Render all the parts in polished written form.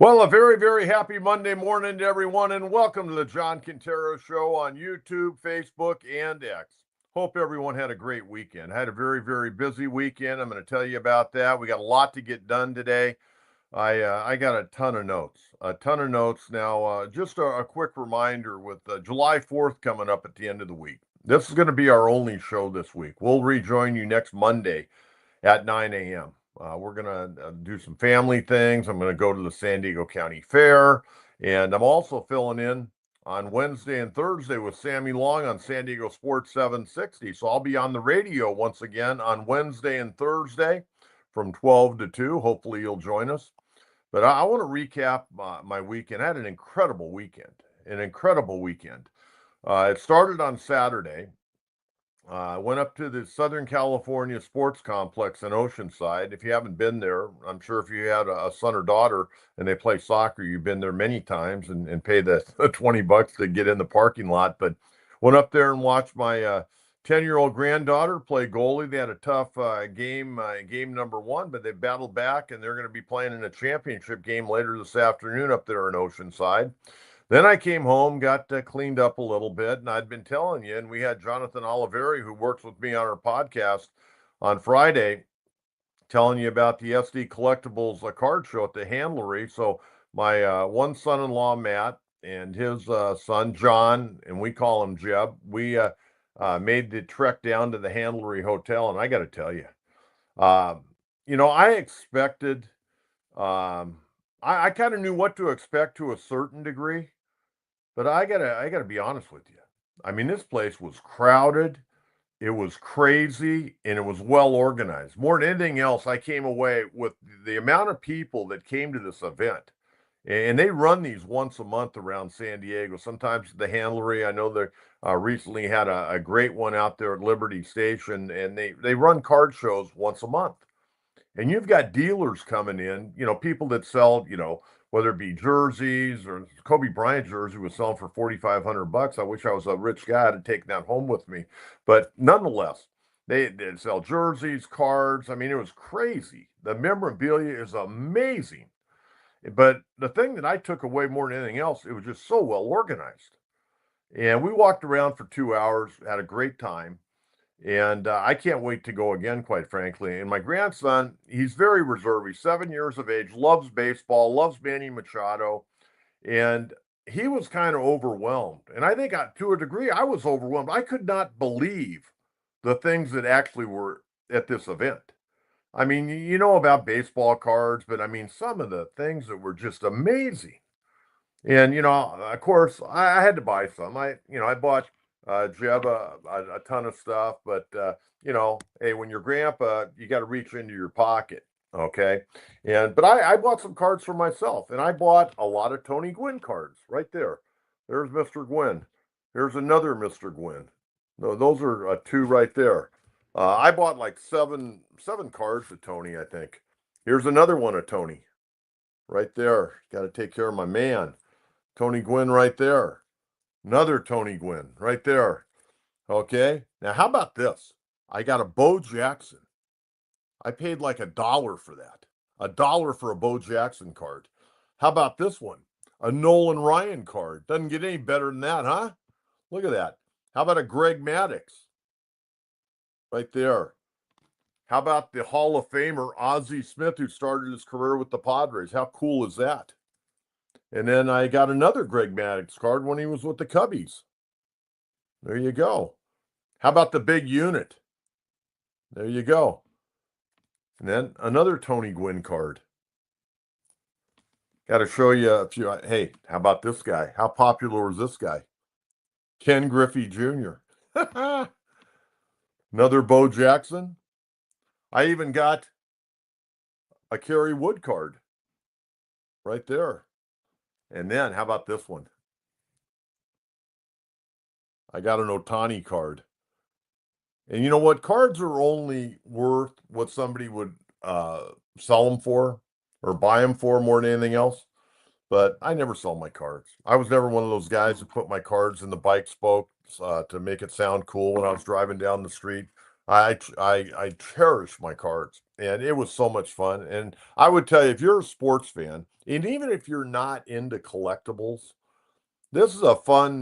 Well, a very, very happy Monday morning to everyone, and welcome to the John Kentera Show on YouTube, Facebook, and X. Hope everyone had a great weekend. I had a very, very busy weekend. I'm going to tell you about that. We got a lot to get done today. I got a ton of notes. Now, just a quick reminder with July 4th coming up at the end of the week. This is going to be our only show this week. We'll rejoin you next Monday at 9 a.m. We're going to do some family things. I'm going to go to the San Diego County Fair, and I'm also filling in on Wednesday and Thursday with Sammy Long on San Diego Sports 760. So I'll be on the radio once again on Wednesday and Thursday from 12 to 2. Hopefully you'll join us. But I want to recap my weekend. I had an incredible weekend. It started on Saturday. I went up to the Southern California Sports Complex in Oceanside. If you haven't been there, I'm sure if you had a son or daughter and they play soccer, you've been there many times and pay the $20 to get in the parking lot. But went up there and watched my 10-year-old granddaughter play goalie. They had a tough game number one, but they battled back, and they're going to be playing in a championship game later this afternoon up there in Oceanside. Then I came home, got cleaned up a little bit, and I'd been telling you, and we had Jonathan Oliveri, who works with me on our podcast on Friday, telling you about the SD Collectibles card show at the Handlery. So my one son-in-law, Matt, and his son, John, and we call him Jeb, we made the trek down to the Handlery Hotel, and I got to tell you, I expected, I kind of knew what to expect to a certain degree. But I gotta be honest with you. I mean, this place was crowded, it was crazy, and it was well organized. More than anything else, I came away with the amount of people that came to this event. And they run these once a month around San Diego. Sometimes the Handlery. I know they recently had a great one out there at Liberty Station, and they run card shows once a month. And you've got dealers coming in, people that sell, whether it be jerseys or Kobe Bryant jersey was selling for $4,500. I wish I was a rich guy to take that home with me. But nonetheless, they sell jerseys, cards. I mean, it was crazy. The memorabilia is amazing. But the thing that I took away more than anything else, it was just so well organized. And we walked around for 2 hours, had a great time. And I can't wait to go again, quite frankly. And my grandson, he's very reserved. He's 7 years of age, loves baseball, loves Manny Machado. And he was kind of overwhelmed. And I think to a degree, I was overwhelmed. I could not believe the things that actually were at this event. I mean, you know about baseball cards, but I mean, some of the things that were just amazing. And, of course, I had to buy some. I bought Jeb a ton of stuff, but hey, when you're grandpa, you got to reach into your pocket, okay? But I bought some cards for myself, and I bought a lot of Tony Gwynn cards right there. There's Mr. Gwynn. There's another Mr. Gwynn. No, those are two right there. I bought like seven cards of Tony, I think. Here's another one of Tony, right there. Got to take care of my man, Tony Gwynn, right there. Another Tony Gwynn right there. Okay. Now, how about this? I got a Bo Jackson. I paid like $1 for that. $1 for a Bo Jackson card. How about this one? A Nolan Ryan card. Doesn't get any better than that, huh? Look at that. How about a Greg Maddux? Right there. How about the Hall of Famer Ozzie Smith, who started his career with the Padres? How cool is that? And then I got another Greg Maddux card when he was with the Cubbies. There you go. How about the big unit? There you go. And then another Tony Gwynn card. Got to show you a few. Hey, how about this guy? How popular was this guy? Ken Griffey Jr. Another Bo Jackson. I even got a Kerry Wood card right there. And then, how about this one? I got an Ohtani card. And you know what? Cards are only worth what somebody would sell them for or buy them for more than anything else. But I never sell my cards. I was never one of those guys who put my cards in the bike spokes to make it sound cool when I was driving down the street. I cherish my cards. and it was so much fun. And I would tell you, if you're a sports fan, and even if you're not into collectibles, this is a fun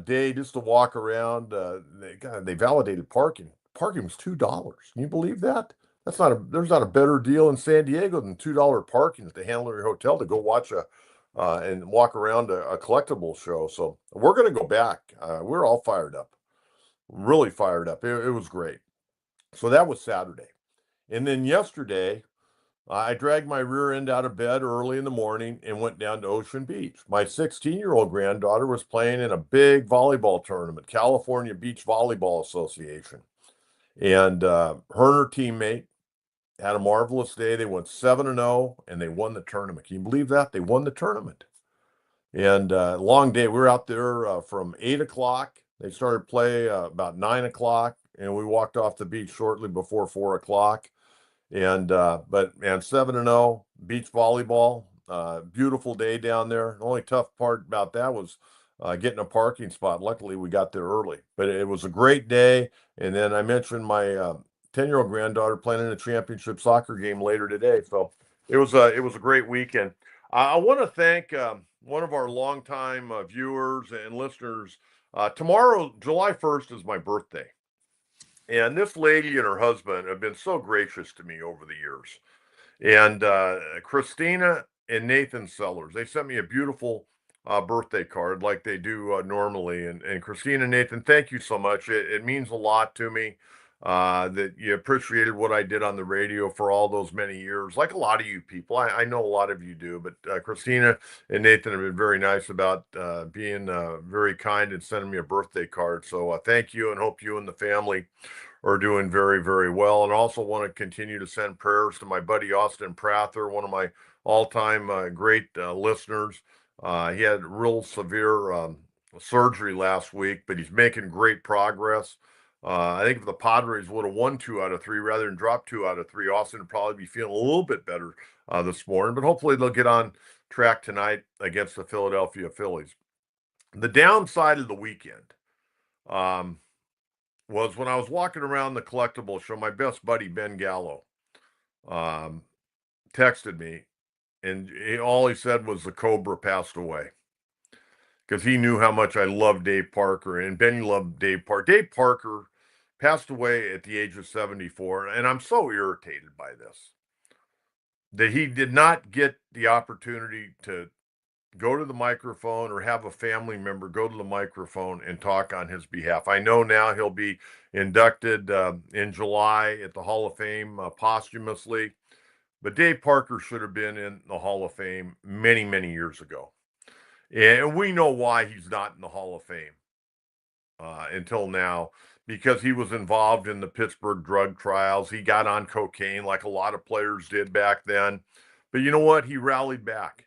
day just to walk around. They validated parking. Parking was $2. Can you believe that? There's not a better deal in San Diego than $2 parking at the Handler Hotel to go watch and walk around a collectible show. So we're going to go back. We're all fired up, really fired up. It was great. So that was Saturday. And then yesterday, I dragged my rear end out of bed early in the morning and went down to Ocean Beach. My 16-year-old granddaughter was playing in a big volleyball tournament, California Beach Volleyball Association. And her and her teammate had a marvelous day. They went 7-0 and they won the tournament. Can you believe that? They won the tournament. And long day. We were out there from 8 o'clock. They started play about 9 o'clock, and we walked off the beach shortly before 4 o'clock. And 7-0 beach volleyball, beautiful day down there. The only tough part about that was getting a parking spot. Luckily, we got there early, but it was a great day. And then I mentioned my 10-year-old granddaughter playing in a championship soccer game later today. So it was a great weekend. I want to thank one of our longtime viewers and listeners. Tomorrow, July 1st, is my birthday. And this lady and her husband have been so gracious to me over the years. And Christina and Nathan Sellers, they sent me a beautiful birthday card like they do normally. And Christina and Nathan, thank you so much. It means a lot to me that you appreciated what I did on the radio for all those many years, like a lot of you people. I know a lot of you do, but Christina and Nathan have been very nice about being very kind and sending me a birthday card. So thank you, and hope you and the family are doing very, very well. And also want to continue to send prayers to my buddy Austin Prather, one of my all-time great listeners. He had real severe surgery last week, but he's making great progress. I think if the Padres would have won 2 out of 3 rather than drop 2 out of 3, Austin would probably be feeling a little bit better this morning. But hopefully they'll get on track tonight against the Philadelphia Phillies. The downside of the weekend was when I was walking around the collectible show, my best buddy, Ben Gallo, texted me, and all he said was the Cobra passed away. Because he knew how much I loved Dave Parker, and Ben loved Dave Parker. Dave Parker passed away at the age of 74, and I'm so irritated by this, that he did not get the opportunity to go to the microphone or have a family member go to the microphone and talk on his behalf. I know now he'll be inducted in July at the Hall of Fame posthumously, but Dave Parker should have been in the Hall of Fame many, many years ago. And we know why he's not in the Hall of Fame until now, because he was involved in the Pittsburgh drug trials. He got on cocaine like a lot of players did back then. But you know what? He rallied back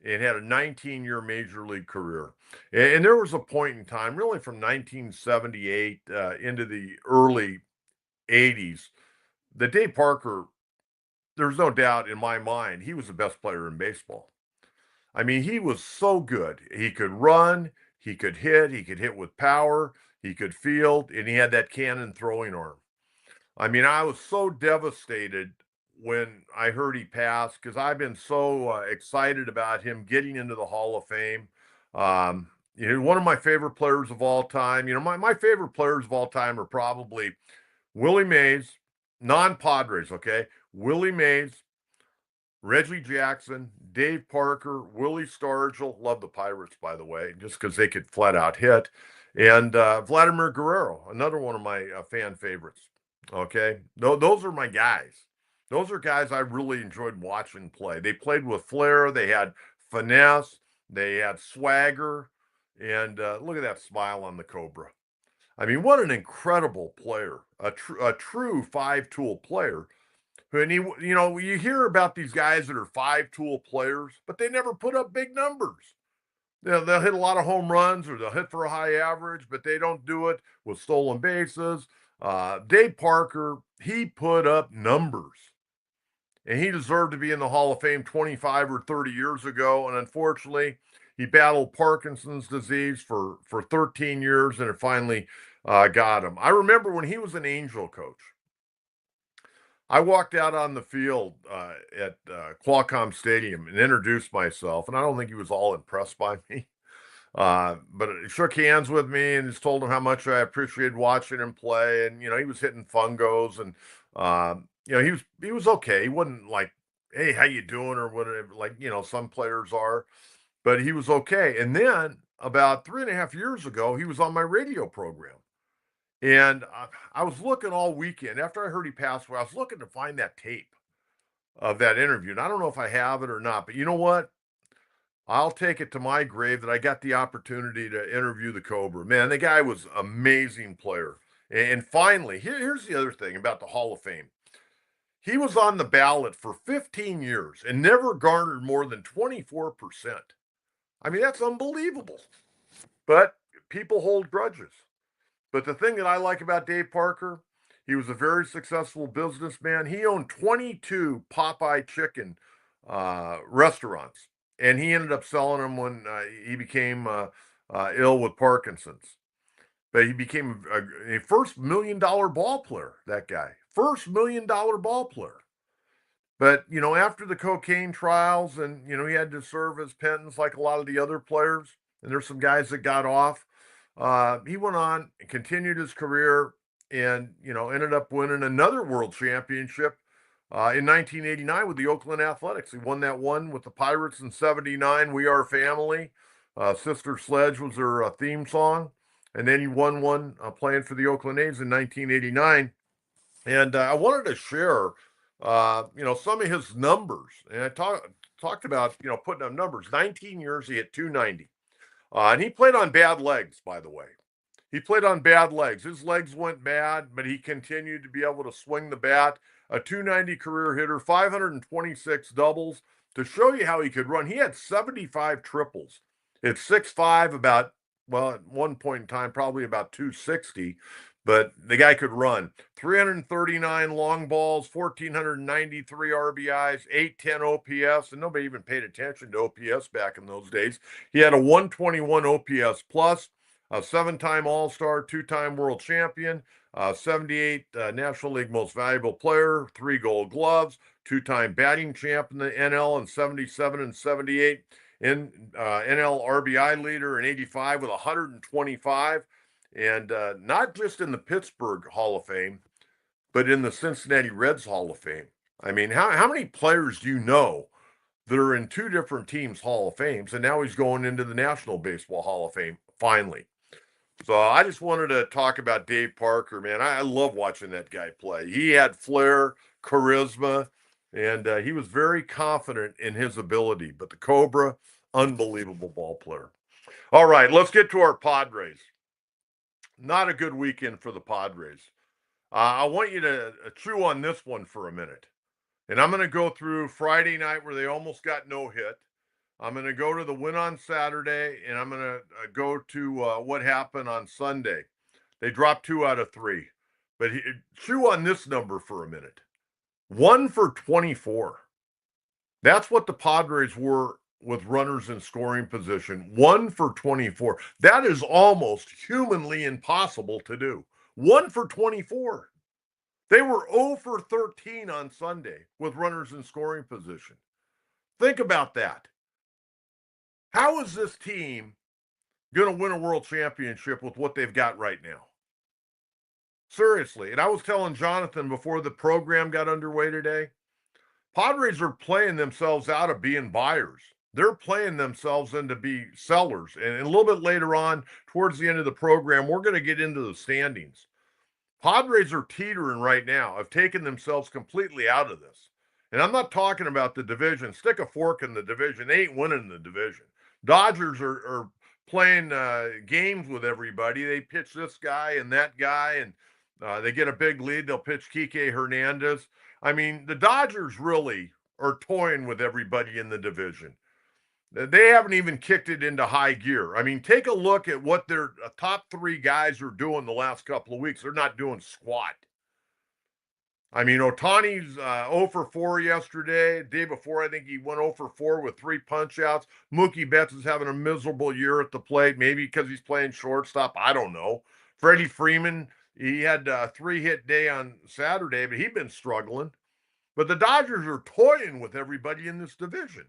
and had a 19-year major league career. And there was a point in time, really from 1978 into the early 80s, that Dave Parker, there's no doubt in my mind, he was the best player in baseball. I mean, he was so good. He could run, he could hit with power, he could field, and he had that cannon throwing arm. I mean, I was so devastated when I heard he passed, because I've been so excited about him getting into the Hall of Fame. One of my favorite players of all time. My favorite players of all time are probably Willie Mays, non-Padres, okay? Willie Mays, Reggie Jackson, Dave Parker, Willie Stargell, love the Pirates, by the way, just because they could flat out hit, and Vladimir Guerrero, another one of my fan favorites. Okay, those are my guys. Those are guys I really enjoyed watching play. They played with flair, they had finesse, they had swagger, and look at that smile on the Cobra. I mean, what an incredible player, a true five-tool player. And you hear about these guys that are five-tool players, but they never put up big numbers. They'll hit a lot of home runs or they'll hit for a high average, but they don't do it with stolen bases. Dave Parker, he put up numbers. And he deserved to be in the Hall of Fame 25 or 30 years ago. And unfortunately, he battled Parkinson's disease for 13 years, and it finally got him. I remember when he was an Angel coach. I walked out on the field at Qualcomm Stadium and introduced myself, and I don't think he was all impressed by me. But he shook hands with me and just told him how much I appreciated watching him play. And he was hitting fungos, and he was okay. He wasn't like, "Hey, how you doing?" or whatever, like some players are. But he was okay. And then about 3.5 years ago, he was on my radio program. And I was looking all weekend after I heard he passed away. I was looking to find that tape of that interview. And I don't know if I have it or not, but you know what? I'll take it to my grave that I got the opportunity to interview the Cobra. Man, the guy was an amazing player. And finally, here's the other thing about the Hall of Fame. He was on the ballot for 15 years and never garnered more than 24%. I mean, that's unbelievable. But people hold grudges. But the thing that I like about Dave Parker, he was a very successful businessman. He owned 22 Popeye chicken restaurants, and he ended up selling them when he became ill with Parkinson's. But he became a first $1 million ball player, that guy. First $1 million ball player. But, after the cocaine trials and, he had to serve his penance like a lot of the other players, and there's some guys that got off. He went on and continued his career and, ended up winning another world championship in 1989 with the Oakland Athletics. He won that one with the Pirates in 79, We Are Family. Sister Sledge was their theme song. And then he won one playing for the Oakland A's in 1989. And I wanted to share, some of his numbers. And I talked about, putting up numbers. 19 years, he hit 290. And he played on bad legs, by the way. He played on bad legs. His legs went bad, but he continued to be able to swing the bat. A 290 career hitter, 526 doubles. To show you how he could run, he had 75 triples. It's 6'5", at one point in time, probably about 260. But the guy could run. 339 long balls, 1,493 RBIs, 810 OPS, and nobody even paid attention to OPS back in those days. He had a 121 OPS plus, a 7-time All-Star, 2-time World Champion, 78 National League Most Valuable Player, 3 Gold Gloves, 2-time batting champ in the NL in 77 and 78, NL RBI leader in 85 with 125. And not just in the Pittsburgh Hall of Fame, but in the Cincinnati Reds Hall of Fame. I mean, how many players do you know that are in 2 different teams' Hall of Fames, and now he's going into the National Baseball Hall of Fame, finally. So I just wanted to talk about Dave Parker, man. I love watching that guy play. He had flair, charisma, and he was very confident in his ability. But the Cobra, unbelievable ball player. All right, let's get to our Padres. Not a good weekend for the Padres. I want you to chew on this one for a minute. And I'm going to go through Friday night where they almost got no hit. I'm going to go to the win on Saturday, and I'm going to go to what happened on Sunday. They dropped 2 out of 3. But chew on this number for a minute. 1 for 24. That's what the Padres were with runners in scoring position. 1 for 24. That is almost humanly impossible to do. 1 for 24. They were 0 for 13 on Sunday with runners in scoring position. Think about that. How is this team going to win a world championship with what they've got right now? Seriously. And I was telling Jonathan before the program got underway today, Padres are playing themselves out of being buyers. They're playing themselves into be sellers. And a little bit later on, towards the end of the program, we're going to get into the standings. Padres are teetering right now, have taken themselves completely out of this. And I'm not talking about the division. Stick a fork in the division. They ain't winning the division. Dodgers are playing games with everybody. They pitch this guy and that guy, and they get a big lead. They'll pitch Kike Hernandez. I mean, the Dodgers really are toying with everybody in the division. They haven't even kicked it into high gear. I mean, take a look at what their top 3 guys are doing the last couple of weeks. They're not doing squat. I mean, Ohtani's 0 for 4 yesterday. The day before, I think he went 0 for 4 with 3 punch-outs. Mookie Betts is having a miserable year at the plate, maybe because he's playing shortstop. I don't know. Freddie Freeman, he had a 3-hit day on Saturday, but he'd been struggling. But the Dodgers are toying with everybody in this division.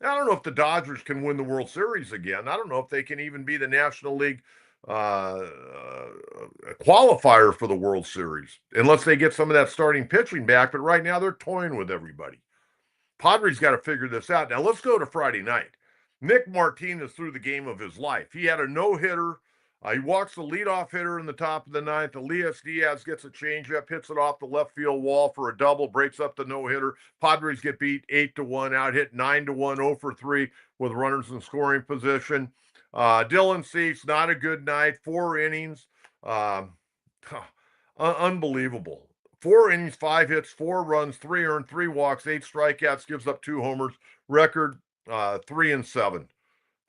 I don't know if the Dodgers can win the World Series again. I don't know if they can even be the National League qualifier for the World Series, unless they get some of that starting pitching back. But right now, they're toying with everybody. Padres got to figure this out. Now, let's go to Friday night. Nick Martinez threw the game of his life. He had a no-hitter. He walks the leadoff hitter in the top of the ninth. Elias Diaz gets a changeup, hits it off the left field wall for a double, breaks up the no-hitter. Padres get beat 8-1, out hit 9-1, 0 for 3 with runners in scoring position. Dylan Cease, not a good night. 4 innings. Unbelievable. 4 innings, 5 hits, 4 runs, 3 earned, 3 walks, 8 strikeouts, gives up 2 homers. Record 3-7.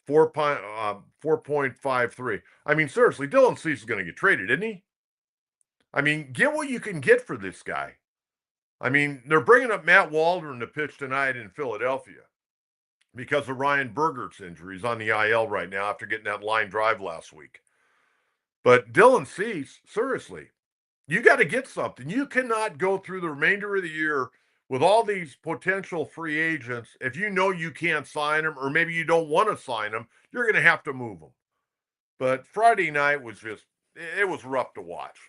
4.53. I mean, seriously, Dylan Cease is going to get traded, isn't he? I mean, get what you can get for this guy. I mean, they're bringing up Matt Waldron to pitch tonight in Philadelphia because of Ryan Bergert's injury. He's on the IL right now after getting that line drive last week. But Dylan Cease, seriously, you got to get something. You cannot go through the remainder of the year with all these potential free agents. If you know you can't sign them, or maybe you don't want to sign them, you're going to have to move them. But Friday night was it was rough to watch.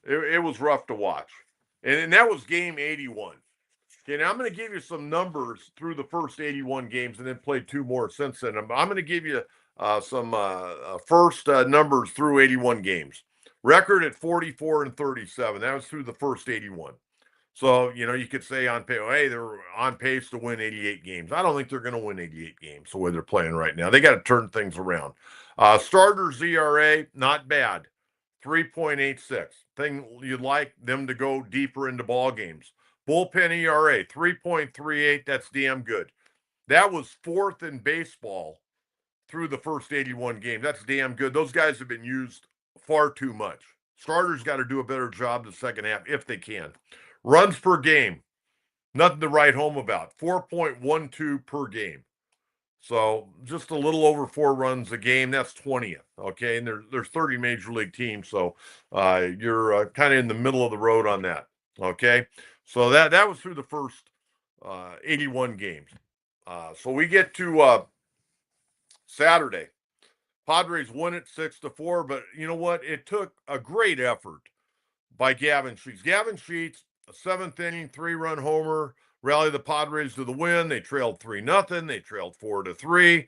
It was rough to watch. And that was game 81. Okay, now I'm going to give you some numbers through the first 81 games and then played 2 more since then. I'm going to give you some first numbers through 81 games. Record at 44-37. That was through the first 81. So, you could say on pace, hey, they're on pace to win 88 games. I don't think they're going to win 88 games the way they're playing right now. They got to turn things around. Starters ERA, not bad. 3.86. Thing you'd like them to go deeper into ball games. Bullpen ERA, 3.38. That's damn good. That was 4th in baseball through the first 81 games. That's damn good. Those guys have been used far too much. Starters got to do a better job the second half if they can. Runs per game, nothing to write home about. 4.12 per game. So just a little over 4 runs a game. That's 20th. Okay, and there's 30 major league teams, so you're kind of in the middle of the road on that. Okay, so that was through the first 81 games. So we get to Saturday. Padres won it 6-4, but you know what? It took a great effort by Gavin Sheets. Gavin Sheets, a 7th inning, 3-run homer, rallied the Padres to the win. They trailed 3-0. They trailed 4-3.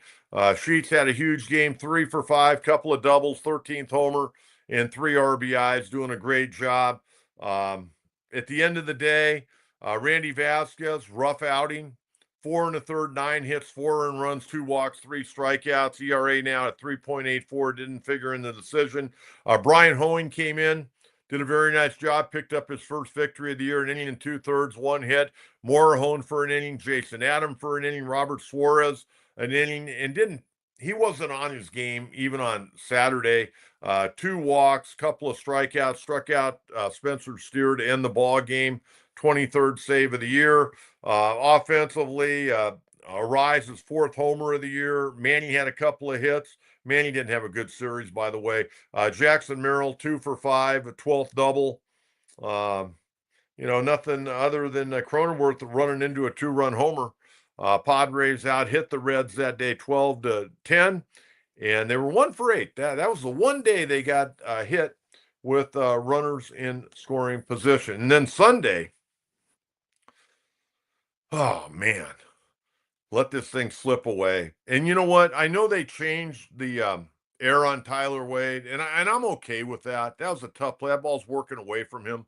Sheets had a huge game, 3 for 5, couple of doubles, 13th homer, and 3 RBIs, doing a great job. At the end of the day, Randy Vasquez, rough outing. 4 1/3, 9 hits, 4 earned runs, 2 walks, 3 strikeouts. ERA now at 3.84, didn't figure in the decision. Brian Hoeing came in, did a very nice job, picked up his first victory of the year, an inning and 2/3, 1 hit. Morahone for an inning, Jason Adam for an inning, Robert Suarez an inning, and he wasn't on his game even on Saturday. 2 walks, couple of strikeouts, struck out Spencer Steer to end the ball game. 23rd save of the year. Offensively, Vries' 4th homer of the year. Manny had a couple of hits. Manny didn't have a good series, by the way. Jackson Merrill, 2 for 5, a 12th double. Nothing other than Cronenworth running into a 2-run homer. Padres out hit the Reds that day 12-10, and they were 1 for 8. That was the one day they got hit with runners in scoring position. And then Sunday, oh, man, let this thing slip away. And you know what? I know they changed the air on Tyler Wade, and I'm okay with that. That was a tough play. That ball's working away from him.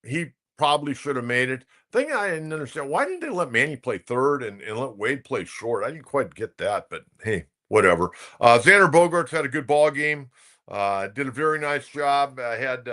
He probably should have made it. Thing I didn't understand, why didn't they let Manny play third and let Wade play short? I didn't quite get that, but hey, whatever. Xander Bogaerts had a good ball game. Did a very nice job. Had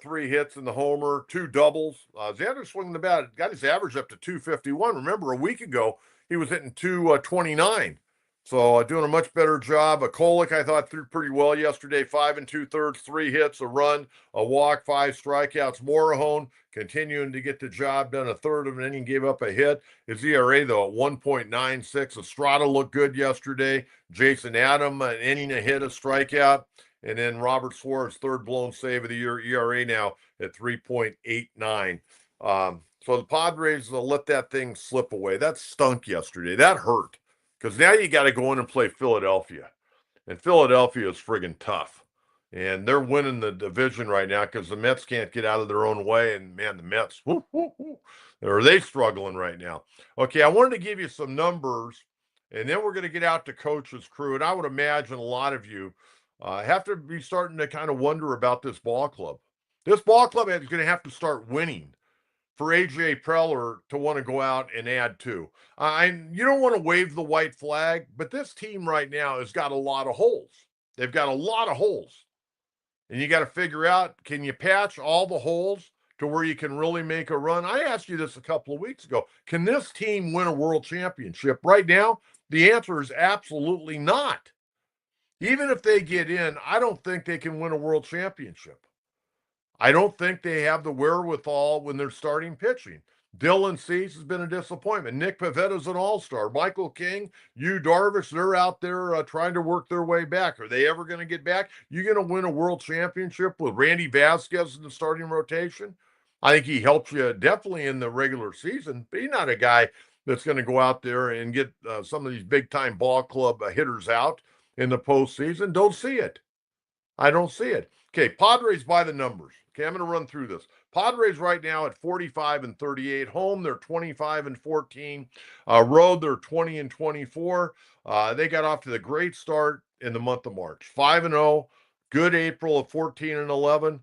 3 hits in the homer, 2 doubles. Xander swinging the bat, got his average up to 251. Remember, a week ago, he was hitting 229. So doing a much better job. Kolick, I thought, threw pretty well yesterday. 5 2/3, 3 hits, a run, a walk, 5 strikeouts. Morahone continuing to get the job done. 1/3 of an inning, gave up a hit. His ERA, though, at 1.96. Estrada looked good yesterday. Jason Adam, an inning, a hit, a strikeout. And then Robert Suarez, 3rd blown save of the year, ERA now at 3.89. So the Padres let that thing slip away. That stunk yesterday. That hurt because now you got to go in and play Philadelphia. And Philadelphia is friggin' tough. And they're winning the division right now because the Mets can't get out of their own way. And man, the Mets, whoo, whoo, whoo, are they struggling right now? Okay, I wanted to give you some numbers, and then we're going to get out to Coach's Crew. And I would imagine a lot of you have to be starting to kind of wonder about this ball club. This ball club is going to have to start winning for AJ Preller to want to go out and add to. You don't want to wave the white flag, but this team right now has got a lot of holes. They've got a lot of holes. And you got to figure out, can you patch all the holes to where you can really make a run? I asked you this a couple of weeks ago. Can this team win a world championship? Right now, the answer is absolutely not. Even if they get in, I don't think they can win a world championship. I don't think they have the wherewithal when they're starting pitching. Dylan Cease has been a disappointment. Nick Pavetta's an all-star. Michael King, Yu Darvish, they're out there trying to work their way back. Are they ever going to get back? You going to win a world championship with Randy Vasquez in the starting rotation? I think he helps you definitely in the regular season, but he's not a guy that's going to go out there and get some of these big-time ball club hitters out in the postseason. Don't see it. I don't see it. Okay, Padres by the numbers. Okay, I'm going to run through this. Padres right now at 45 and 38. Home, they're 25 and 14. Road, they're 20 and 24. They got off to the great start in the month of March. 5 and 0. Good April of 14 and 11.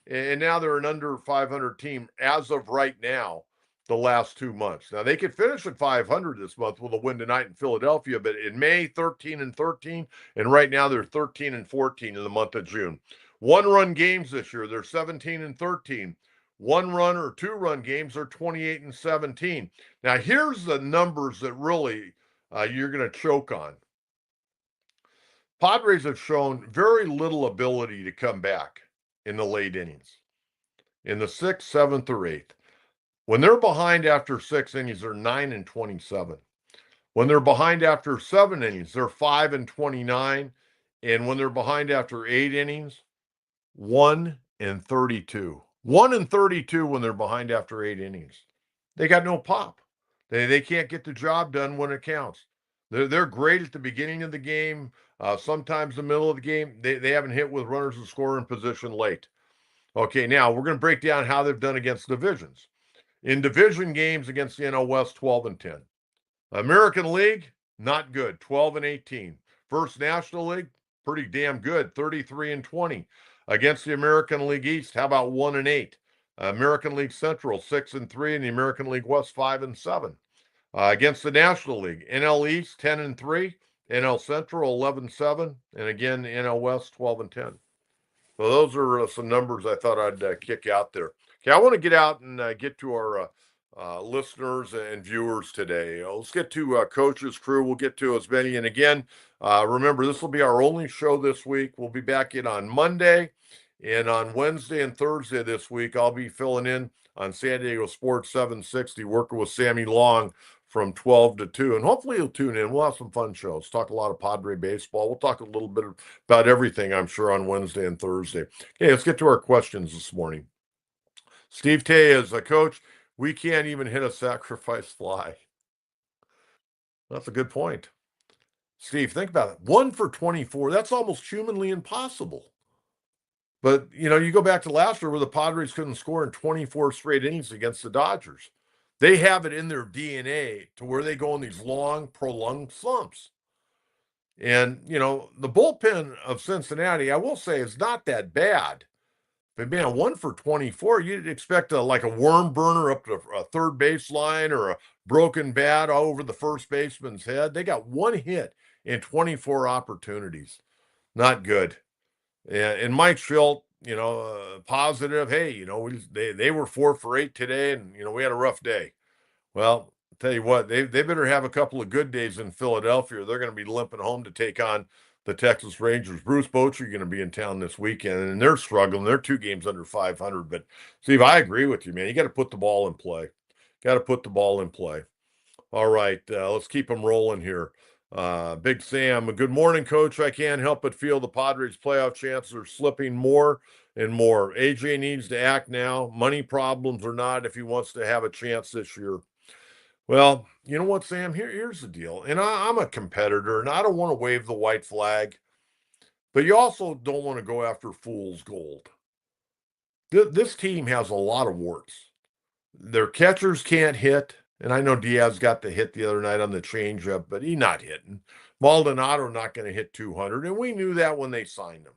And now they're an under 500 team as of right now, the last 2 months. Now they could finish at 500 this month with a win tonight in Philadelphia, but in May, 13 and 13. And right now they're 13 and 14 in the month of June. One-run games this year, they're 17 and 13. One-run or two-run games are 28 and 17. Now, here's the numbers that really you're going to choke on. Padres have shown very little ability to come back in the late innings, in the 6th, 7th, or 8th. When they're behind after 6 innings, they're 9 and 27. When they're behind after 7 innings, they're 5 and 29. And when they're behind after 8 innings, 1 and 32. 1 and 32 when they're behind after 8 innings. They got no pop. They can't get the job done when it counts. They're great at the beginning of the game. Sometimes the middle of the game, they haven't hit with runners in scoring position late. Okay, now we're going to break down how they've done against divisions. In division games against the NL West, 12 and 10. American League, not good, 12 and 18. First National League, pretty damn good, 33 and 20. Against the American League East, how about 1 and 8? American League Central, 6 and 3, and the American League West, 5 and 7. Against the National League, NL East, 10 and 3, NL Central, 11 and 7, and again, NL West, 12 and 10. So those are some numbers I thought I'd kick out there. Okay, I want to get out and get to our listeners and viewers today. Let's get to Coach's Crew. We'll get to as many. And again, remember, this will be our only show this week. We'll be back in on Monday. And on Wednesday and Thursday this week, I'll be filling in on San Diego Sports 760, working with Sammy Long from 12 to 2. And hopefully you'll tune in. We'll have some fun shows. Talk a lot of Padre baseball. We'll talk a little bit about everything, I'm sure, on Wednesday and Thursday. Okay, let's get to our questions this morning. Steve Tay is a coach. We can't even hit a sacrifice fly. That's a good point. Steve, think about it. 1 for 24. That's almost humanly impossible. But, you go back to last year where the Padres couldn't score in 24 straight innings against the Dodgers. They have it in their DNA to where they go in these long, prolonged slumps. And, the bullpen of Cincinnati, I will say, is not that bad. But man, 1 for 24, you'd expect like a worm burner up to a third baseline or a broken bat all over the first baseman's head. They got 1 hit in 24 opportunities. Not good. And Mike Schilt, positive. Hey, they were 4 for 8 today, and we had a rough day. Well, I'll tell you what, they better have a couple of good days in Philadelphia. They're going to be limping home to take on the Texas Rangers. Bruce Bochy going to be in town this weekend, and they're struggling. They're 2 games under 500. But, Steve, I agree with you, man. You got to put the ball in play. Got to put the ball in play. All right, let's keep them rolling here. Big Sam, good morning, Coach. I can't help but feel the Padres' playoff chances are slipping more and more. AJ needs to act now, money problems or not, if he wants to have a chance this year. Well, you know what, Sam? Here's the deal. And I'm a competitor and I don't want to wave the white flag, but you also don't want to go after fool's gold. This team has a lot of warts. Their catchers can't hit. And I know Diaz got the hit the other night on the changeup, but he's not hitting. Maldonado not going to hit 200. And we knew that when they signed him.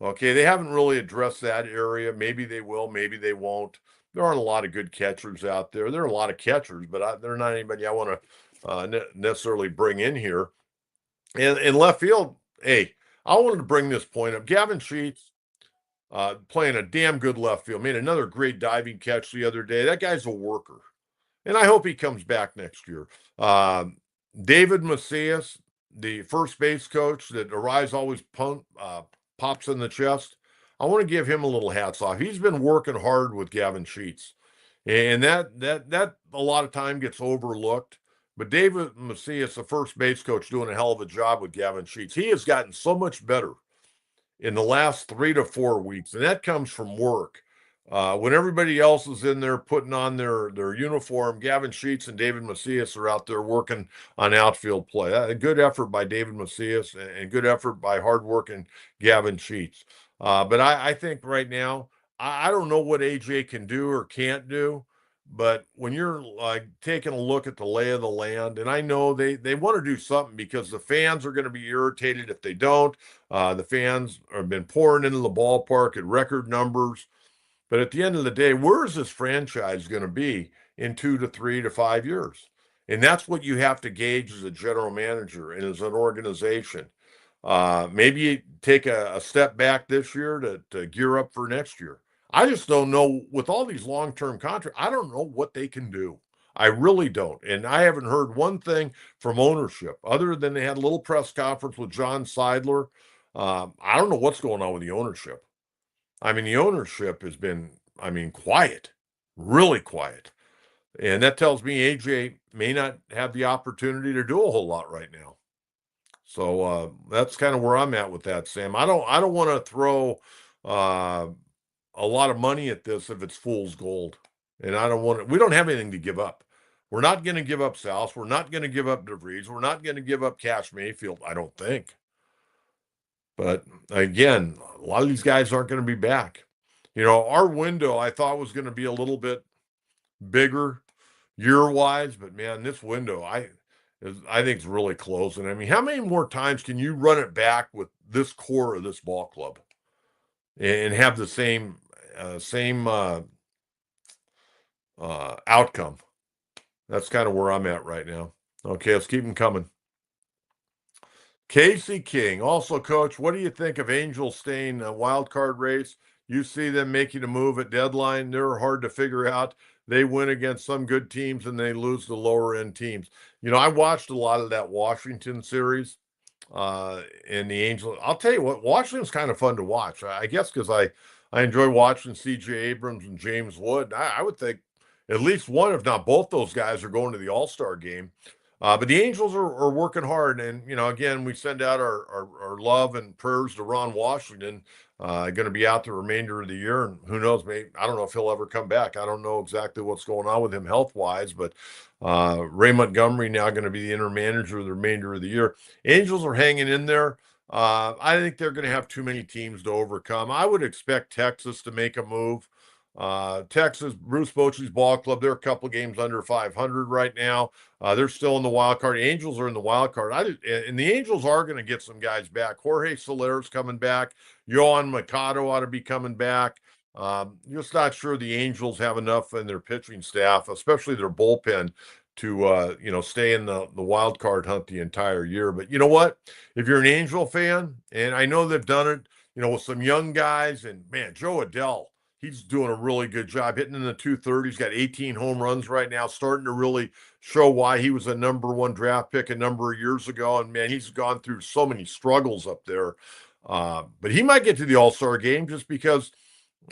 Okay, they haven't really addressed that area. Maybe they will, maybe they won't. There aren't a lot of good catchers out there. There are a lot of catchers, but they're not anybody I want to necessarily bring in here. And in left field, hey, I wanted to bring this point up. Gavin Sheets playing a damn good left field, made another great diving catch the other day. That guy's a worker, and I hope he comes back next year. David Macias, the first base coach that Arise always pops in the chest. I want to give him a little hats off. He's been working hard with Gavin Sheets, and that a lot of time gets overlooked. But David Macias, the first base coach, doing a hell of a job with Gavin Sheets. He has gotten so much better in the last 3 to 4 weeks, and that comes from work. When everybody else is in there putting on their uniform, Gavin Sheets and David Macias are out there working on outfield play. A good effort by David Macias and good effort by hardworking Gavin Sheets. But I think right now, I don't know what AJ can do or can't do. But when you're like taking a look at the lay of the land, and I know they want to do something because the fans are going to be irritated if they don't. The fans have been pouring into the ballpark at record numbers. But at the end of the day, where is this franchise going to be in 2 to 3 to 5 years? And that's what you have to gauge as a general manager and as an organization. Maybe you take a step back this year to gear up for next year. I just don't know with all these long-term contracts. I don't know what they can do. I really don't. And I haven't heard one thing from ownership other than they had a little press conference with John Seidler. I don't know what's going on with the ownership. I mean, the ownership has been, quiet, really quiet. And that tells me AJ may not have the opportunity to do a whole lot right now. So that's kind of where I'm at with that, Sam. I don't want to throw a lot of money at this if it's fool's gold. And I don't want to, we don't have anything to give up. We're not going to give up South. We're not going to give up Vries. We're not going to give up Cash Mayfield, I don't think. But again, a lot of these guys aren't going to be back. Our window I thought was going to be a little bit bigger year-wise, but man, this window I think it's really closing. I mean, how many more times can you run it back with this core of this ball club and have the same outcome? That's kind of where I'm at right now. Okay, let's keep them coming. Casey King, also, Coach, what do you think of Angels staying a wild card race? You see them making a move at deadline. They're hard to figure out. They win against some good teams and they lose the lower end teams. I watched a lot of that Washington series and the Angels. I'll tell you what, Washington's kind of fun to watch. I guess because I enjoy watching C.J. Abrams and James Wood. I would think at least one, if not both those guys, are going to the All-Star game. But the Angels are working hard. And, again, we send out our love and prayers to Ron Washington, going to be out the remainder of the year. And who knows, maybe, I don't know if he'll ever come back. I don't know exactly what's going on with him health-wise, but Ray Montgomery now going to be the interim manager of the remainder of the year. Angels are hanging in there. I think they're going to have too many teams to overcome. I would expect Texas to make a move. Texas, Bruce Bochy's ball club, they're a couple games under 500 right now. They're still in the wild card. Angels are in the wild card. And the Angels are going to get some guys back. Jorge Soler's coming back. Yohan Mikado ought to be coming back. Just not sure the Angels have enough in their pitching staff, especially their bullpen, to stay in the wild card hunt the entire year. But you know what? If you're an Angel fan, and I know they've done it, with some young guys, and man, Joe Adell, he's doing a really good job hitting in the 230s. He's got 18 home runs right now, starting to really show why he was a number one draft pick a number of years ago. And man, he's gone through so many struggles up there. But he might get to the All-Star game just because,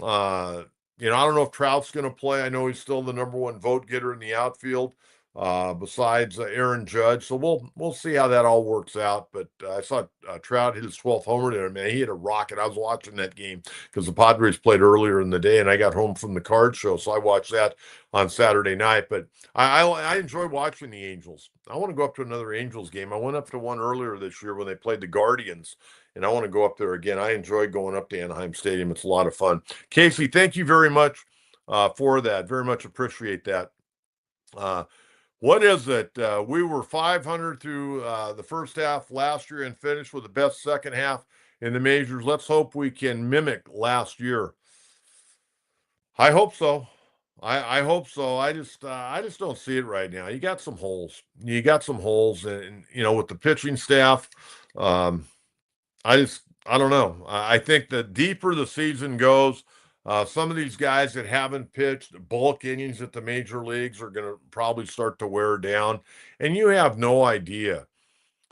I don't know if Trout's going to play. I know he's still the number one vote getter in the outfield. besides Aaron Judge. So we'll see how that all works out. But I saw Trout hit his 12th homer there. Man, he hit a rocket. I was watching that game because the Padres played earlier in the day, and I got home from the card show, so I watched that on Saturday night. But I enjoy watching the Angels. I want to go up to another Angels game. I went up to one earlier this year when they played the Guardians, and I want to go up there again. I enjoy going up to Anaheim Stadium. It's a lot of fun. Casey, thank you very much for that. Very much appreciate that. Uh, what is it? We were 500 through the first half last year and finished with the best second half in the majors. Let's hope we can mimic last year. I hope so. I hope so. I just don't see it right now. You got some holes. You got some holes, and with the pitching staff, um, I don't know. I think the deeper the season goes, some of these guys that haven't pitched bulk innings at the major leagues are going to probably start to wear down, and you have no idea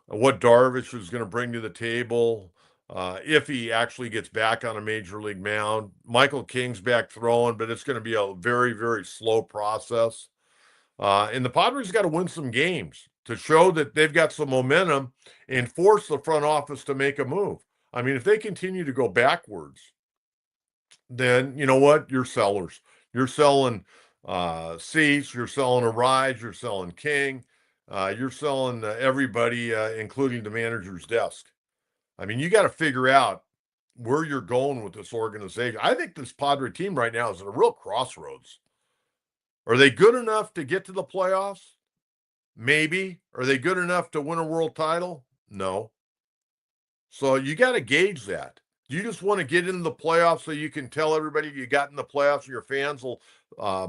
what Darvish is going to bring to the table. If he actually gets back on a major league mound, Michael King's back throwing, but it's going to be a very, very slow process. And the Padres got to win some games to show that they've got some momentum and force the front office to make a move. I mean, if they continue to go backwards, then you know what? You're sellers. You're selling Cease, you're selling Arise, you're selling King, you're selling everybody, including the manager's desk. I mean, you got to figure out where you're going with this organization. I think this Padre team right now is at a real crossroads. Are they good enough to get to the playoffs? Maybe. Are they good enough to win a world title? No. So you got to gauge that. You just want to get into the playoffs so you can tell everybody you got in the playoffs and your fans will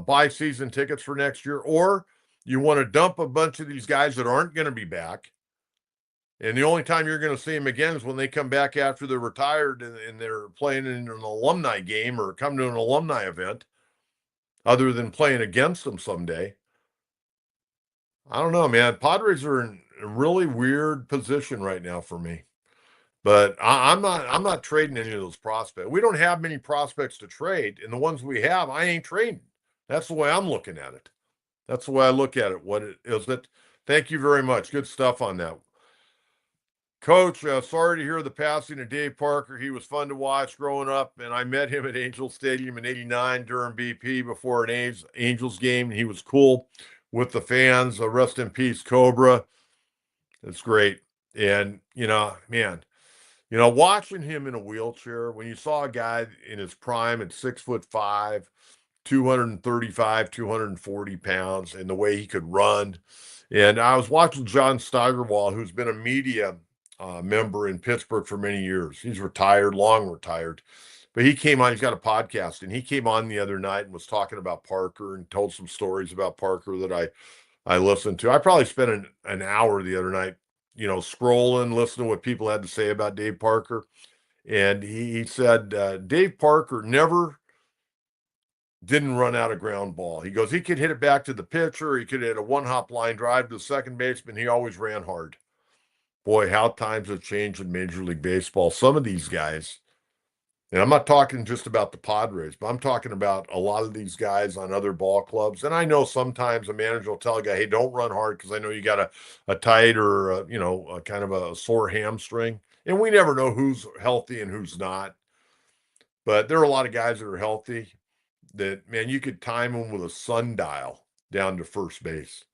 buy season tickets for next year, or you want to dump a bunch of these guys that aren't going to be back. And the only time you're going to see them again is when they come back after they're retired and they're playing in an alumni game or come to an alumni event, other than playing against them someday. I don't know, man. Padres are in a really weird position right now for me. But I'm not trading any of those prospects. We don't have many prospects to trade, and the ones we have, I ain't trading. That's the way I'm looking at it. That's the way I look at it. What it is that? Thank you very much. Good stuff on that. Coach, sorry to hear the passing of Dave Parker. He was fun to watch growing up, and I met him at Angel Stadium in '89 during BP before an Angels game. He was cool with the fans. Rest in peace, Cobra. It's great. And, man, watching him in a wheelchair, when you saw a guy in his prime at 6'5", 235, 240 pounds, and the way he could run. And I was watching John Steigerwald, who's been a media member in Pittsburgh for many years. He's retired, long retired. But he came on, he's got a podcast, and he came on the other night and was talking about Parker and told some stories about Parker that I listened to. I probably spent an hour the other night, scrolling, listening to what people had to say about Dave Parker. And he said Dave Parker never didn't run out a ground ball. He goes, he could hit it back to the pitcher. He could hit a one-hop line drive to the second baseman. He always ran hard. Boy, how times have changed in Major League Baseball. Some of these guys, and I'm not talking just about the Padres, but I'm talking about a lot of these guys on other ball clubs. And I know sometimes a manager will tell a guy, hey, don't run hard because I know you got a tight or, a kind of a sore hamstring. And we never know who's healthy and who's not. But there are a lot of guys that are healthy that, man, you could time them with a sundial down to first base.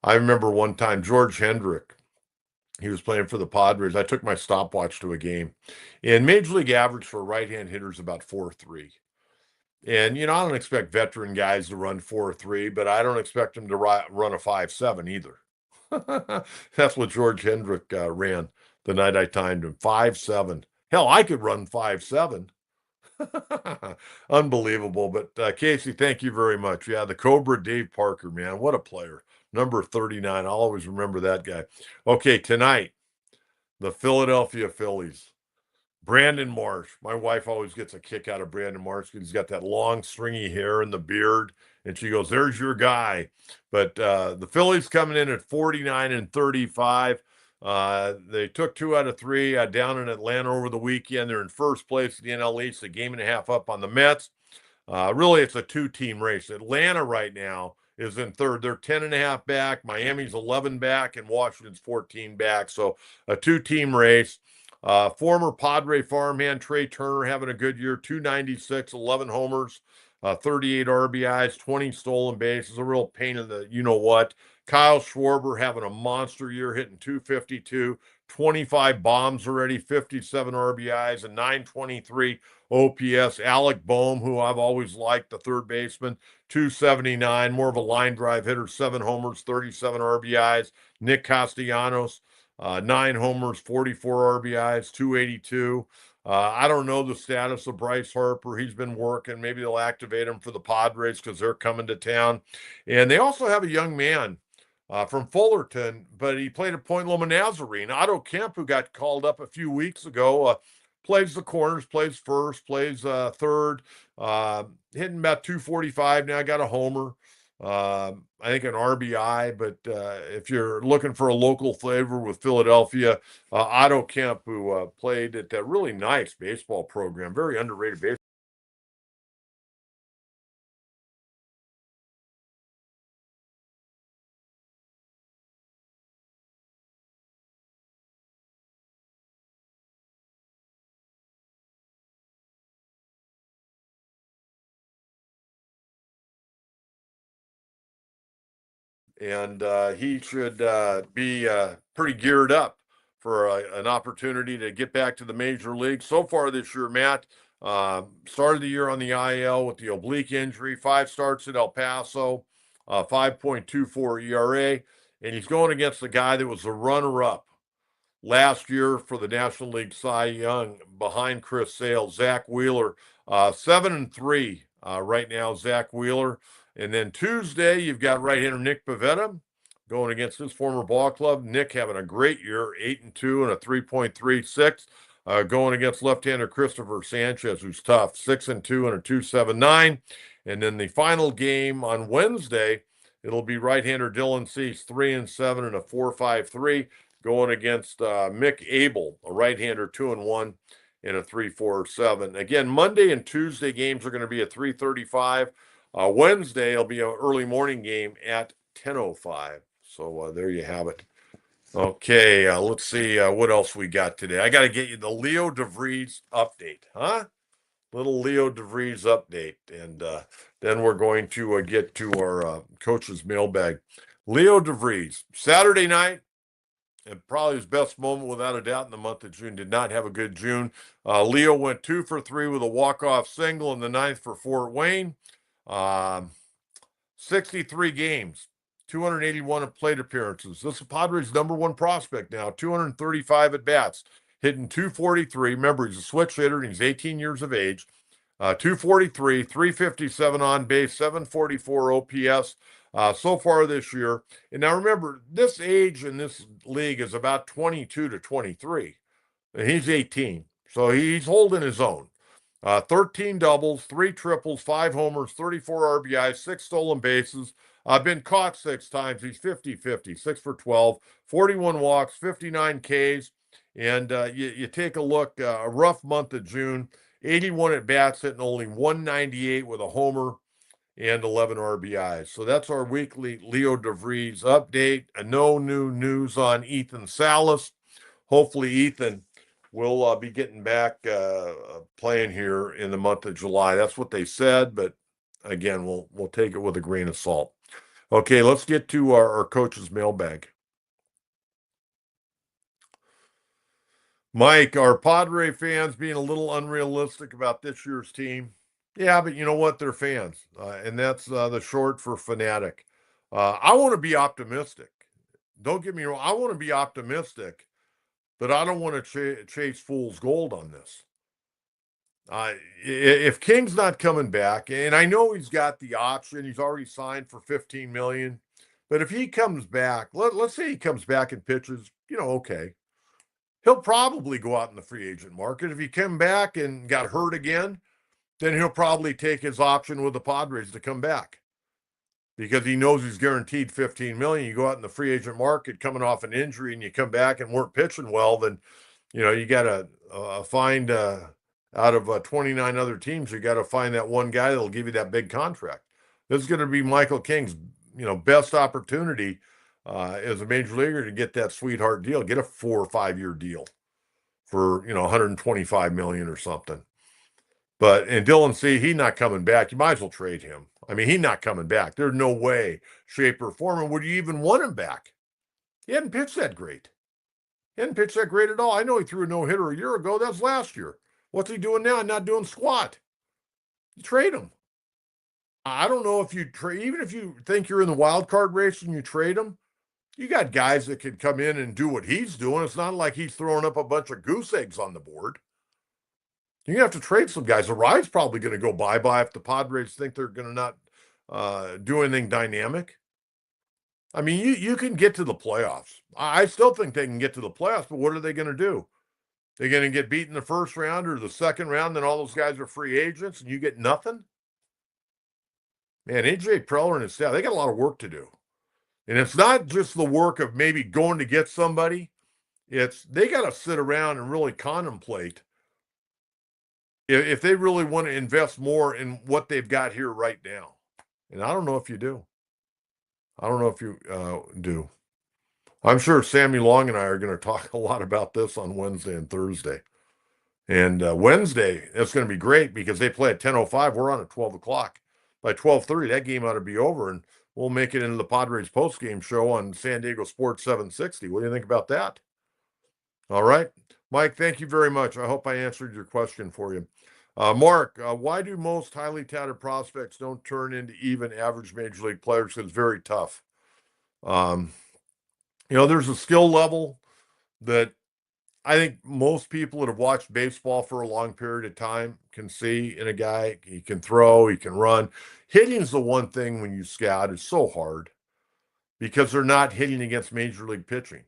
I remember one time George Hendrick, he was playing for the Padres. I took my stopwatch to a game. And Major League average for right-hand hitters about 4.3. And, I don't expect veteran guys to run 4.3, but I don't expect them to run a 5.7 either. That's what George Hendrick ran the night I timed him, 5.7. Hell, I could run 5.7. Unbelievable. But Casey, thank you very much. Yeah, the Cobra Dave Parker, man, what a player. Number 39. I'll always remember that guy. Okay, tonight, the Philadelphia Phillies. Brandon Marsh. My wife always gets a kick out of Brandon Marsh because he's got that long, stringy hair and the beard. And she goes, there's your guy. But the Phillies coming in at 49-35. They took 2 out of 3 down in Atlanta over the weekend. They're in first place in the NL East, a game and a half up on the Mets. Really, it's a two-team race. Atlanta right now is in third. They're 10.5 back. Miami's 11 back, and Washington's 14 back. So a two-team race. Former Padre farmhand Trey Turner having a good year, 296, 11 homers, 38 RBIs, 20 stolen bases, a real pain in the you know what. Kyle Schwarber having a monster year, hitting 252, 25 bombs already, 57 RBIs, and 923 OPS. Alec Boehm, who I've always liked, the third baseman, 279, more of a line drive hitter, 7 homers, 37 RBIs. Nick Castellanos, 9 homers, 44 RBIs, 282. I don't know the status of Bryce Harper. He's been working. Maybe they'll activate him for the Padres because they're coming to town. And they also have a young man from Fullerton, but he played at Point Loma Nazarene. Otto Kemp, who got called up a few weeks ago, plays the corners, plays first, plays third, hitting about 245 now, got a homer. I think an RBI, but if you're looking for a local flavor with Philadelphia, Otto Kemp, who played at that really nice baseball program, very underrated baseball. And he should be pretty geared up for an opportunity to get back to the major league. So far this year, Matt started the year on the IL with the oblique injury, 5 starts at El Paso, 5.24 ERA, and he's going against the guy that was the runner-up last year for the National League Cy Young behind Chris Sale, Zach Wheeler, 7-3 right now, Zach Wheeler. And then Tuesday, you've got right-hander Nick Pivetta going against his former ball club. Nick having a great year, 8-2 and a 3.36. Going against left-hander Christopher Sanchez, who's tough, 6-2 and a 2.79. And then the final game on Wednesday, it'll be right-hander Dylan Cease, 3-7 and a 4.53, going against Mick Abel, a right-hander, 2-1 and a 3.47. Again, Monday and Tuesday games are going to be at 3:35. Wednesday it'll be an early morning game at 10:05. So there you have it. Okay, let's see what else we got today. I got to get you the Leo DeVries update, huh? Little Leo DeVries update, and then we're going to get to our coach's mailbag. Leo DeVries, Saturday night, and probably his best moment without a doubt in the month of June. Did not have a good June. Leo went 2 for 3 with a walk-off single in the ninth for Fort Wayne. 63 games, 281 plate appearances. This is Padres' #1 prospect now, 235 at-bats, hitting 243. Remember, he's a switch hitter, and he's 18 years of age. 243, 357 on base, 744 OPS so far this year. And now remember, this age in this league is about 22 to 23. And he's 18. So he's holding his own. 13 doubles, 3 triples, 5 homers, 34 RBIs, 6 stolen bases. Been caught 6 times. He's 50-50, 6 for 12, 41 walks, 59 Ks. And you take a look, a rough month of June, 81 at bats, hitting only 198 with a homer and 11 RBIs. So that's our weekly Leo DeVries update. No new news on Ethan Salas. Hopefully, Ethan will be getting back playing here in the month of July. That's what they said, but again, we'll take it with a grain of salt. Okay, let's get to our coach's mailbag. Mike, are Padre fans being a little unrealistic about this year's team? Yeah, but you know what? They're fans, and that's the short for fanatic. I want to be optimistic. Don't get me wrong. I want to be optimistic, but I don't want to chase fool's gold on this. If King's not coming back, and I know he's got the option, he's already signed for $15 million. But if he comes back, let's say he comes back and pitches, okay, he'll probably go out in the free agent market. If he came back and got hurt again, then he'll probably take his option with the Padres to come back because he knows he's guaranteed $15 million. You go out in the free agent market coming off an injury and you come back and weren't pitching well, then you got to find out of 29 other teams, you got to find that one guy that'll give you that big contract. This is going to be Michael King's best opportunity as a major leaguer to get that sweetheart deal, get a 4 or 5 year deal for 125 million or something. But and Dylan C, he's not coming back. You might as well trade him. I mean, he's not coming back. There's no way, shape, or form. And would you even want him back? He hadn't pitched that great. He hadn't pitched that great at all. I know he threw a no-hitter a year ago. That's last year. What's he doing now? Not doing squat. You trade him. I don't know if you trade, even if you think you're in the wild card race and you trade him, you got guys that could come in and do what he's doing. It's not like he's throwing up a bunch of goose eggs on the board. You're going to have to trade some guys. Arrive's probably going to go bye-bye if the Padres think they're going to not do anything dynamic. I mean, you can get to the playoffs. I still think they can get to the playoffs, but what are they going to do? They're going to get beat in the first round or the second round, then all those guys are free agents and you get nothing? Man, AJ Preller and his staff, they got a lot of work to do. And it's not just the work of maybe going to get somebody. It's they got to sit around and really contemplate if they really want to invest more in what they've got here right now. And I don't know if you do. I don't know if you do. I'm sure Sammy Long and I are going to talk a lot about this on Wednesday and Thursday. And Wednesday, it's going to be great because they play at 10:05. We're on at 12 o'clock. By 12:30, that game ought to be over, and we'll make it into the Padres postgame show on San Diego Sports 760. What do you think about that? All right. Mike, thank you very much. I hope I answered your question for you. Mark, why do most highly touted prospects don't turn into even average major league players? Because it's very tough. There's a skill level that I think most people that have watched baseball for a long period of time can see in a guy. He can throw, he can run. Hitting is the one thing when you scout is so hard because they're not hitting against major league pitching.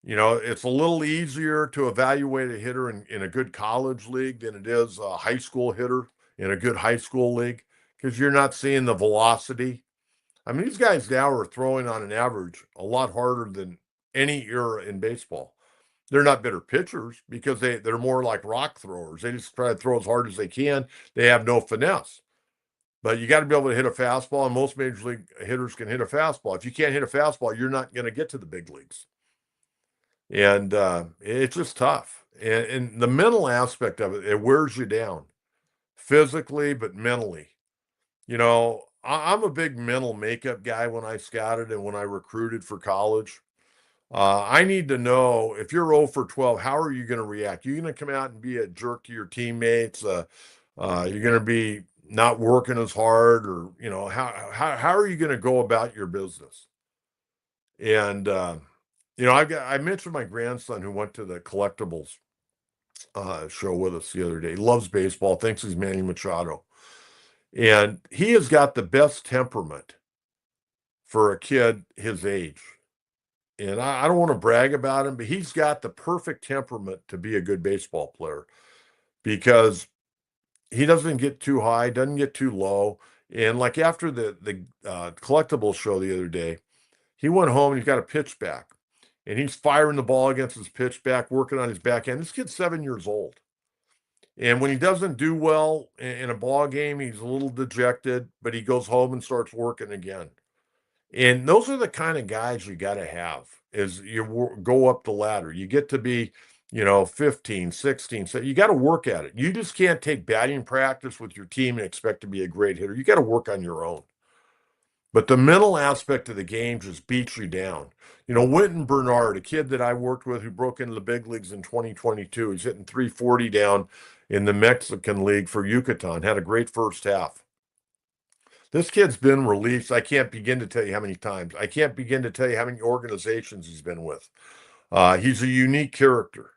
It's a little easier to evaluate a hitter in a good college league than it is a high school hitter in a good high school league because you're not seeing the velocity. I mean, these guys now are throwing on an average a lot harder than any era in baseball. They're not better pitchers because they're more like rock throwers. They just try to throw as hard as they can. They have no finesse. But you got to be able to hit a fastball, and most major league hitters can hit a fastball. If you can't hit a fastball, you're not going to get to the big leagues. And it's just tough. And the mental aspect of it wears you down physically, but mentally. I'm a big mental makeup guy when I scouted and when I recruited for college. I need to know if you're 0 for 12, how are you going to react? You're going to come out and be a jerk to your teammates. You're going to be not working as hard, or how are you going to go about your business? And I mentioned my grandson who went to the collectibles show with us the other day. He loves baseball, thinks he's Manny Machado, and he has got the best temperament for a kid his age. And I don't want to brag about him, but he's got the perfect temperament to be a good baseball player because he doesn't get too high, doesn't get too low. And like after the collectibles show the other day, he went home and he's got a pitch back. And he's firing the ball against his pitch back, working on his backhand. This kid's 7 years old. And when he doesn't do well in a ball game, he's a little dejected, but he goes home and starts working again. And those are the kind of guys you got to have as you go up the ladder. You get to be, 15, 16. So you got to work at it. You just can't take batting practice with your team and expect to be a great hitter. You got to work on your own. But the mental aspect of the game just beats you down. Winton Bernard, a kid that I worked with who broke into the big leagues in 2022, he's hitting 340 down in the Mexican League for Yucatan, had a great first half. This kid's been released. I can't begin to tell you how many times. I can't begin to tell you how many organizations he's been with. He's a unique character.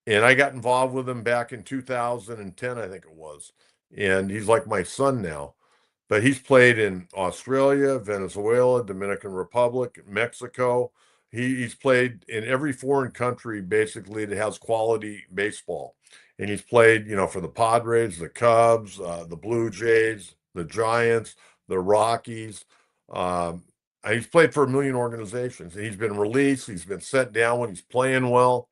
And I got involved with him back in 2010, I think it was. And he's like my son now. But he's played in Australia, Venezuela, Dominican Republic, Mexico. He's played in every foreign country, basically, that has quality baseball. And he's played, for the Padres, the Cubs, the Blue Jays, the Giants, the Rockies. He's played for a million organizations. And he's been released. He's been sent down when he's playing well.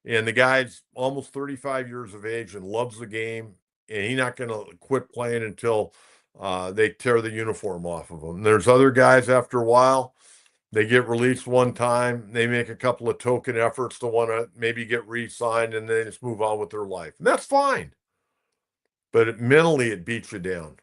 And the guy's almost 35 years of age and loves the game. And he's not going to quit playing until they tear the uniform off of them. There's other guys after a while, they get released one time, they make a couple of token efforts to want to maybe get re-signed, and they just move on with their life. And that's fine. But mentally, it beats you down.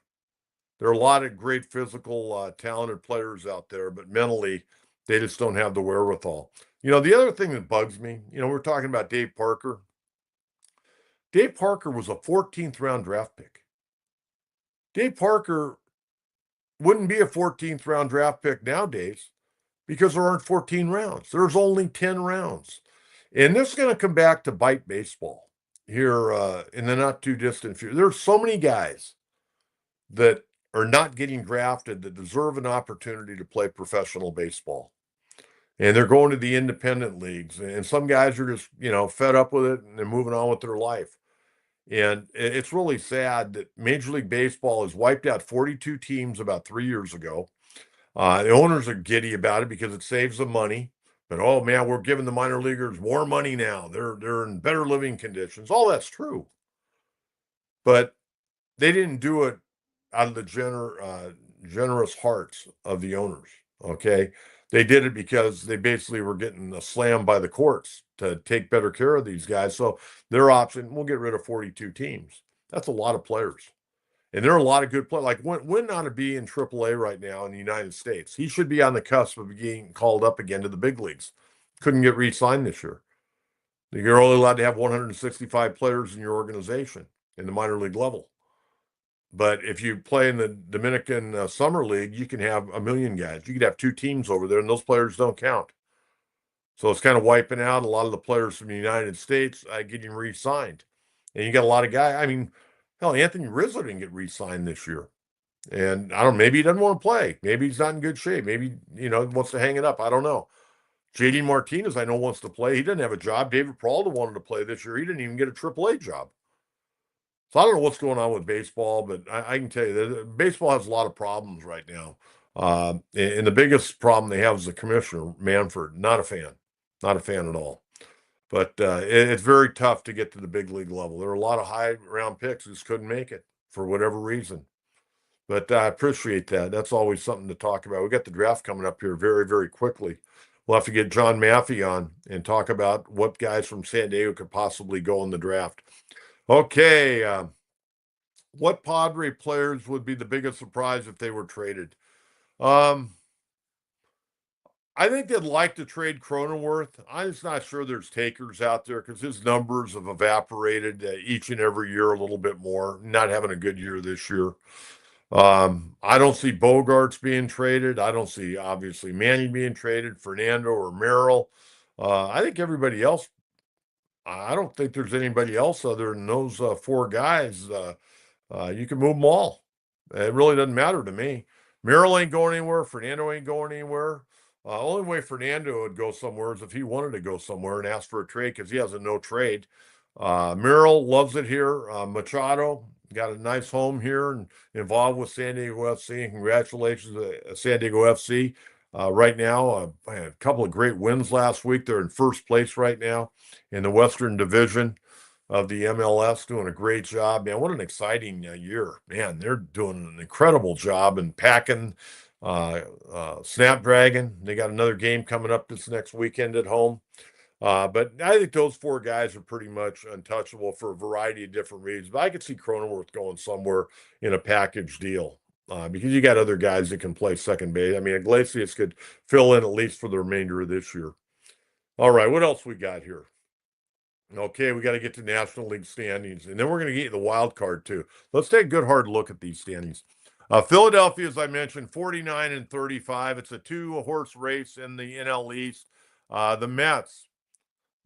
There are a lot of great physical, talented players out there, but mentally, they just don't have the wherewithal. The other thing that bugs me, we're talking about Dave Parker. Dave Parker was a 14th round draft pick. Dave Parker wouldn't be a 14th round draft pick nowadays because there aren't 14 rounds. There's only 10 rounds. And this is going to come back to bite baseball here in the not too distant future. There's so many guys that are not getting drafted that deserve an opportunity to play professional baseball. And they're going to the independent leagues. And some guys are just, fed up with it and they're moving on with their life. And it's really sad that Major League Baseball has wiped out 42 teams about 3 years ago. The owners are giddy about it because it saves them money. But, oh, man, we're giving the minor leaguers more money now. They're in better living conditions. All that's true. But they didn't do it out of the generous hearts of the owners, okay? They did it because they basically were getting slammed by the courts to take better care of these guys. So their option, we'll get rid of 42 teams. That's a lot of players. And there are a lot of good players. Like Wynn ought to be in AAA right now in the United States. He should be on the cusp of being called up again to the big leagues. Couldn't get re-signed this year. You're only allowed to have 165 players in your organization in the minor league level. But if you play in the Dominican Summer League, you can have a million guys. You could have 2 teams over there, and those players don't count. So it's kind of wiping out a lot of the players from the United States getting re-signed. And you got a lot of guys. I mean, hell, Anthony Rizzo didn't get re-signed this year. And I don't know, maybe he doesn't want to play. Maybe he's not in good shape. Maybe, wants to hang it up. I don't know. JD Martinez, I know, wants to play. He doesn't have a job. David Peralta wanted to play this year. He didn't even get a AAA job. So I don't know what's going on with baseball, but I can tell you that baseball has a lot of problems right now. And the biggest problem they have is the commissioner, Manfred. Not a fan. Not a fan at all. But it's very tough to get to the big league level. There are a lot of high round picks who just couldn't make it for whatever reason. But I appreciate that. That's always something to talk about. We got the draft coming up here very, very quickly. We'll have to get John Maffey on and talk about what guys from San Diego could possibly go in the draft. Okay. What Padre players would be the biggest surprise if they were traded? I think they'd like to trade Cronenworth. I'm just not sure there's takers out there because his numbers have evaporated each and every year a little bit more. Not having a good year this year. I don't see Bogarts being traded. I don't see, obviously, Manny being traded, Fernando or Merrill. I think everybody else, I don't think there's anybody else other than those 4 guys. You can move them all. It really doesn't matter to me. Merrill ain't going anywhere. Fernando ain't going anywhere. Only way Fernando would go somewhere is if he wanted to go somewhere and ask for a trade because he has a no trade. Merrill loves it here. Machado got a nice home here and involved with San Diego FC. And congratulations to San Diego FC. Right now, a couple of great wins last week. They're in first place right now in the Western Division of the MLS, doing a great job. Man, what an exciting year. Man, they're doing an incredible job and packing Snapdragon. They got another game coming up this next weekend at home. But I think those 4 guys are pretty much untouchable for a variety of different reasons. But I could see Cronenworth going somewhere in a package deal because you got other guys that can play second base. I mean, Iglesias could fill in at least for the remainder of this year. All right, what else we got here? Okay, we got to get to National League standings, and then we're going to get the wild card too. Let's take a good hard look at these standings. Philadelphia, as I mentioned, 49 and 35. It's a 2-horse race in the NL East. The Mets,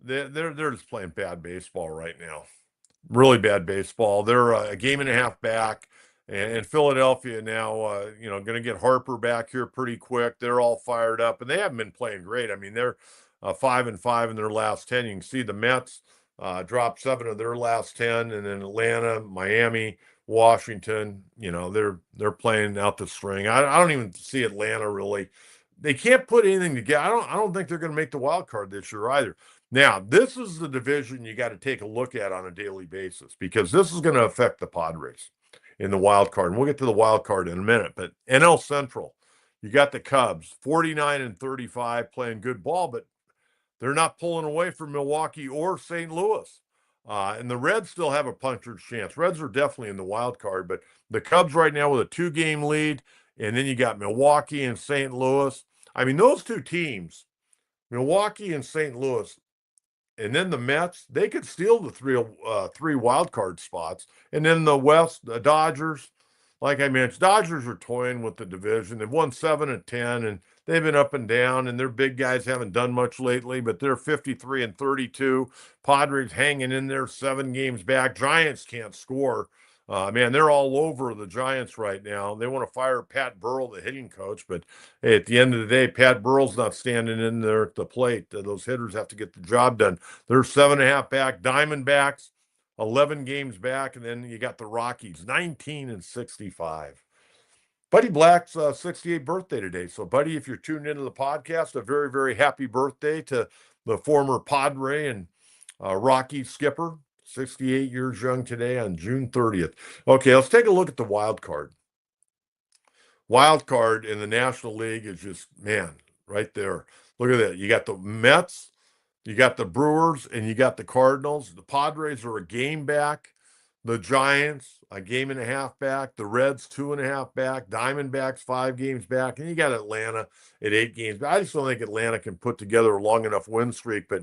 they're just playing bad baseball right now. Really bad baseball. They're a game and a half back, and Philadelphia now, going to get Harper back here pretty quick. They're all fired up, and they haven't been playing great. I mean, they're 5-5 in their last 10. You can see the Mets dropped 7 of their last 10, and then Atlanta, Miami, Washington, they're playing out the string. I don't even see Atlanta really. They can't put anything together. I don't think they're going to make the wild card this year either. Now, this is the division you got to take a look at on a daily basis because this is going to affect the Padres. in the wild card. And we'll get to the wild card in a minute. But NL Central, you got the Cubs, 49-35, playing good ball, but they're not pulling away from Milwaukee or St. Louis. And the Reds still have a puncher's chance. Reds are definitely in the wild card, but the Cubs right now with a 2-game lead, and then you got Milwaukee and St. Louis. I mean, those two teams, Milwaukee and St. Louis, and then the Mets, they could steal the three wild card spots. And then the West, the Dodgers, like I mentioned, Dodgers are toying with the division. They've won 7 of 10, and they've been up and down, and their big guys haven't done much lately, but they're 53-32. Padres hanging in there, 7 games back. Giants can't score. Man, they're all over the Giants right now. They want to fire Pat Burrell, the hitting coach, but hey, at the end of the day, Pat Burrell's not standing in there at the plate. Those hitters have to get the job done. They're 7.5 back. Diamondbacks, 11 games back, and then you got the Rockies, 19-65. Buddy Black's 68th birthday today. So, Buddy, if you're tuned into the podcast, a very, very happy birthday to the former Padre and Rocky skipper. 68 years young today on June 30th. Okay, let's take a look at the wild card. Wild card in the National League is just, man, right there. Look at that. You got the Mets, you got the Brewers, and you got the Cardinals. The Padres are a game back. The Giants, a game and a half back. The Reds, 2.5 back. Diamondbacks, 5 games back. And you got Atlanta at 8 games. I just don't think Atlanta can put together a long enough win streak, but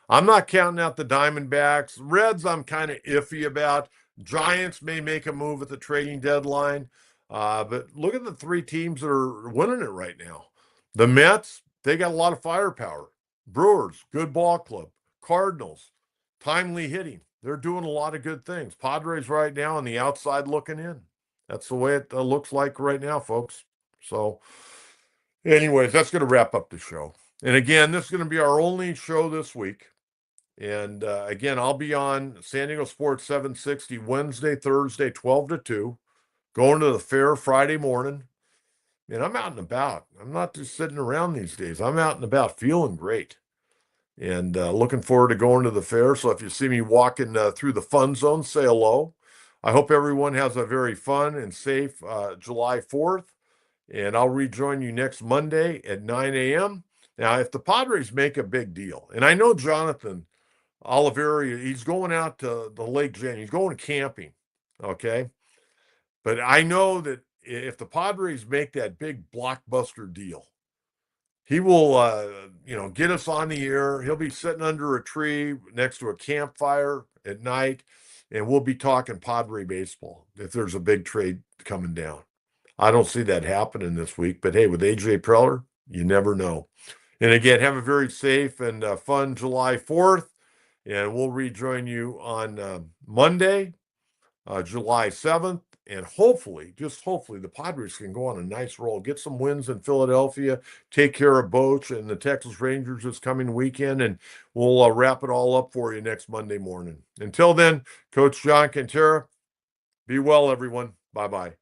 I'm not counting out the Diamondbacks. Reds, I'm kind of iffy about. Giants may make a move at the trading deadline. But look at the 3 teams that are winning it right now. The Mets, they got a lot of firepower. Brewers, good ball club. Cardinals, timely hitting. They're doing a lot of good things. Padres right now on the outside looking in. That's the way it looks like right now, folks. So, anyways, that's going to wrap up the show. And again, this is going to be our only show this week. And again, I'll be on San Diego Sports 760 Wednesday, Thursday, 12 to 2. Going to the fair Friday morning. And I'm out and about. I'm not just sitting around these days. I'm out and about feeling great. And looking forward to going to the fair. So if you see me walking through the fun zone, say hello. I hope everyone has a very fun and safe July 4th. And I'll rejoin you next Monday at 9 a.m. Now, if the Padres make a big deal, and I know Jonathan Oliveira, he's going out to the Lake Jan. He's going camping, okay? But I know that if the Padres make that big blockbuster deal, he will, get us on the air. He'll be sitting under a tree next to a campfire at night, and we'll be talking Padre baseball if there's a big trade coming down. I don't see that happening this week, but hey, with AJ Preller, you never know. And again, have a very safe and fun July 4th. And we'll rejoin you on Monday, July 7th. And hopefully, just hopefully, the Padres can go on a nice roll, get some wins in Philadelphia, take care of Boch and the Texas Rangers this coming weekend, and we'll wrap it all up for you next Monday morning. Until then, Coach John Kentera, be well, everyone. Bye-bye.